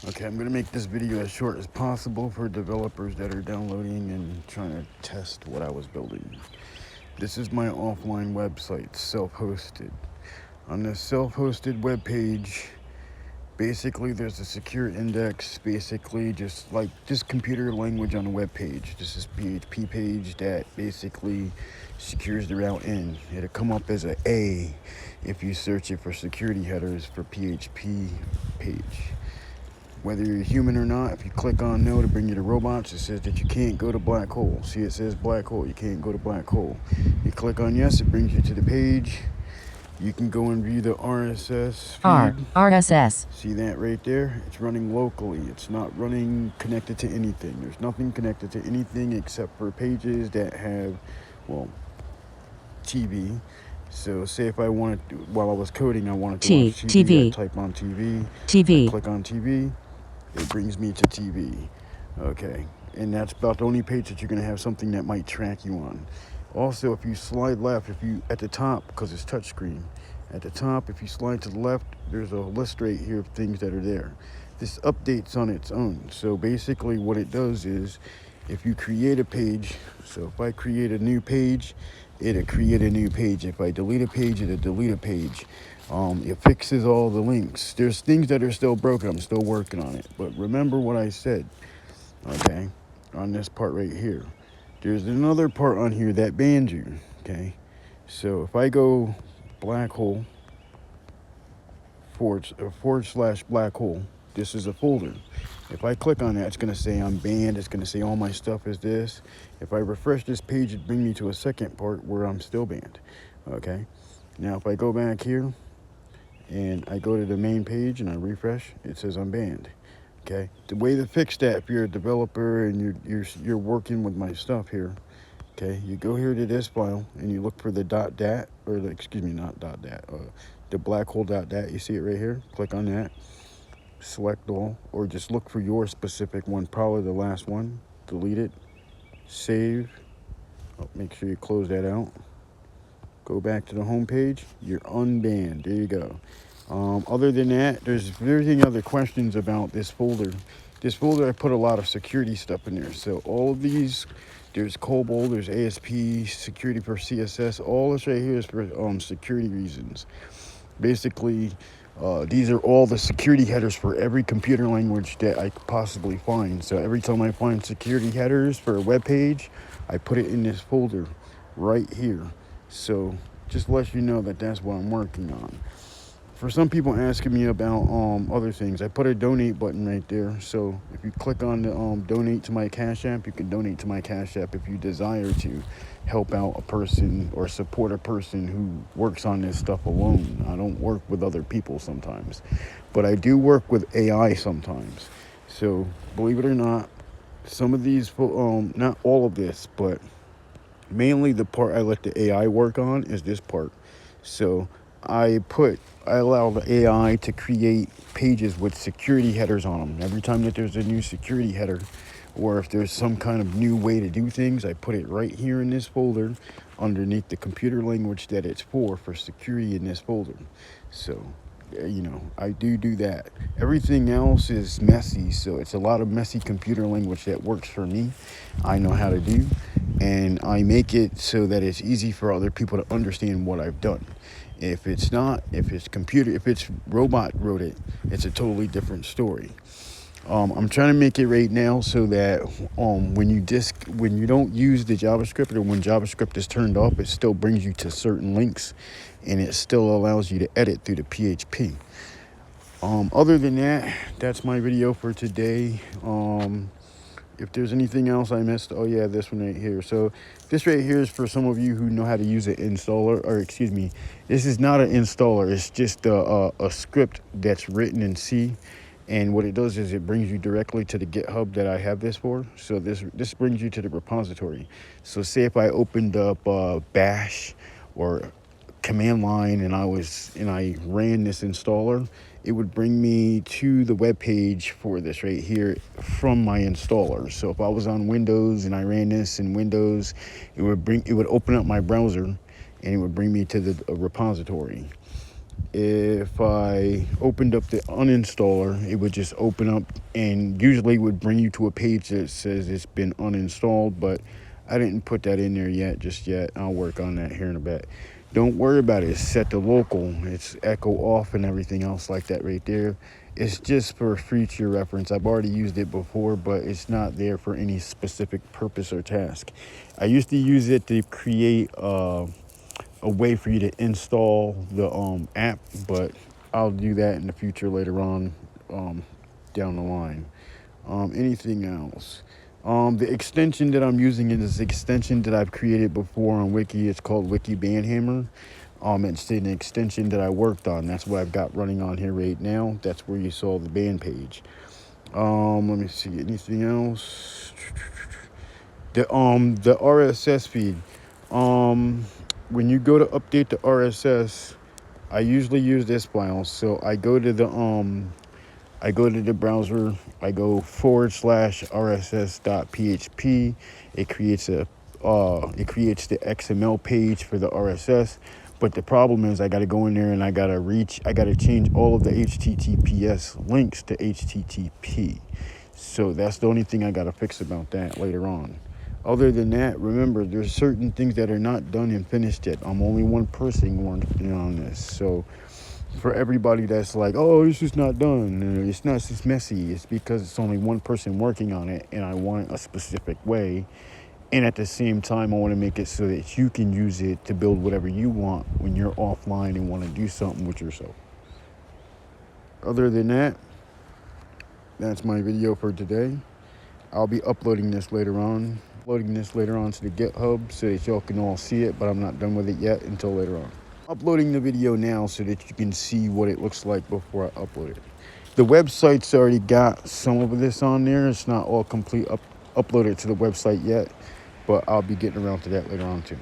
Okay, I'm going to make this video as short as possible for developers that are downloading and trying to test what I was building. This is my offline website, self-hosted. On this self-hosted web page, basically there's a secure index, basically just computer language on a web page. This is PHP page that basically secures the route in. It'll come up as an A if you search it for security headers for PHP page. Whether you're human or not, if you click on no to bring you to robots, it says that you can't go to black hole. See, it says black hole, you can't go to black hole. You click on yes, it brings you to the page. You can go and view the RSS feed. RSS. See that right there? It's running locally. It's not running connected to anything. There's nothing connected to anything except for pages that have, well, TV. So say if I wanted to, while I was coding, I wanted to watch TV, I type on TV, I click on TV, it brings me to TV. Okay, and that's about the only page that you're going to have something that might track you on. Also, if you slide left, if you at the top, because it's touchscreen, at the top, if you slide to the left, there's a list right here of things that are there. This updates on its own. So basically what it does is, if you create a page, so if I create a new page, it'll create a new page. If I delete a page, it'll delete a page. It fixes all the links. There's things that are still broken. I'm still working on it. But remember what I said, okay, on this part right here. There's another part on here that bans you, okay? So if I go black hole forward slash black hole, this is a folder. If I click on that, it's going to say I'm banned. It's going to say all my stuff is this. If I refresh this page, it brings me to a second part where I'm still banned. Okay. Now, if I go back here and I go to the main page and I refresh, it says I'm banned. Okay. The way to fix that, if you're a developer and you're working with my stuff here, okay, you go here to this file and you look for the .dat, or the, excuse me, not .dat, the black hole .dat. You see it right here. Click on that. Select all, or just look for your specific one, probably the last one. Delete it, save. Make sure you close that out. Go back to the home page. You're unbanned. There you go. Other than that, there's any other questions about this folder. This folder, I put a lot of security stuff in there. So all of these, there's COBOL, there's ASP, security for CSS. All this right here is for security reasons. Basically, these are all the security headers for every computer language that I could possibly find. So every time I find security headers for a web page, I put it in this folder right here. So just to let you know that that's what I'm working on. For some people asking me about other things, I put a donate button right there. So if you click on the donate to my Cash App, you can donate to my Cash App if you desire to help out a person or support a person who works on this stuff alone. I don't work with other people sometimes, but I do work with AI sometimes. So believe it or not, some of these, not all of this, but mainly the part I let the AI work on is this part. So I allow the AI to create pages with security headers on them. Every time that there's a new security header, or if there's some kind of new way to do things, I put it right here in this folder underneath the computer language that it's for security in this folder. So, I do that. Everything else is messy, so it's a lot of messy computer language that works for me. I know how to do, and I make it so that it's easy for other people to understand what I've done. If it's not, if it's robot wrote it, it's a totally different story. I'm trying to make it right now so that when you don't use the JavaScript, or when JavaScript is turned off, it still brings you to certain links, and it still allows you to edit through the PHP. Other than that, that's my video for today. If there's anything else I missed, oh yeah, this one right here. So this right here is for some of you who know how to use an installer, or excuse me, this is not an installer. It's just a script that's written in C. And what it does is it brings you directly to the GitHub that I have this for. So this brings you to the repository. So say if I opened up Bash or command line and I ran this installer, it would bring me to the web page for this right here from my installer. So if I was on Windows and I ran this in Windows, it would open up my browser and it would bring me to the repository. If I opened up the uninstaller, it would just open up and usually would bring you to a page that says it's been uninstalled, but I didn't put that in there just yet. I'll work on that here in a bit. Don't worry about it. It's set to local. It's echo off and everything else like that right there. It's just for future reference. I've already used it before, but it's not there for any specific purpose or task. I used to use it to create a way for you to install the app, but I'll do that in the future later on down the line. Anything else? The extension that I'm using is this extension that I've created before on Wiki. It's called Wiki Bandhammer. It's an extension that I worked on. That's what I've got running on here right now. That's where you saw the band page. Let me see. Anything else? The RSS feed. When you go to update the RSS, I usually use this file. So I go to the browser, I go /rss.php. It creates the XML page for the RSS. But the problem is I got to go in there and I got to change all of the HTTPS links to HTTP. So that's the only thing I got to fix about that later on. Other than that, remember, there's certain things that are not done and finished yet. I'm only one person working on this. So for everybody that's like, oh, this is not done, it's not just messy, it's because it's only one person working on it and I want it a specific way. And at the same time, I want to make it so that you can use it to build whatever you want when you're offline and want to do something with yourself. Other than that, that's my video for today. I'll be uploading this later on to the GitHub so that y'all can all see it, but I'm not done with it yet until later on. Uploading the video now so that you can see what it looks like before I upload it. The website's already got some of this on there. It's not all complete uploaded to the website yet, but I'll be getting around to that later on too.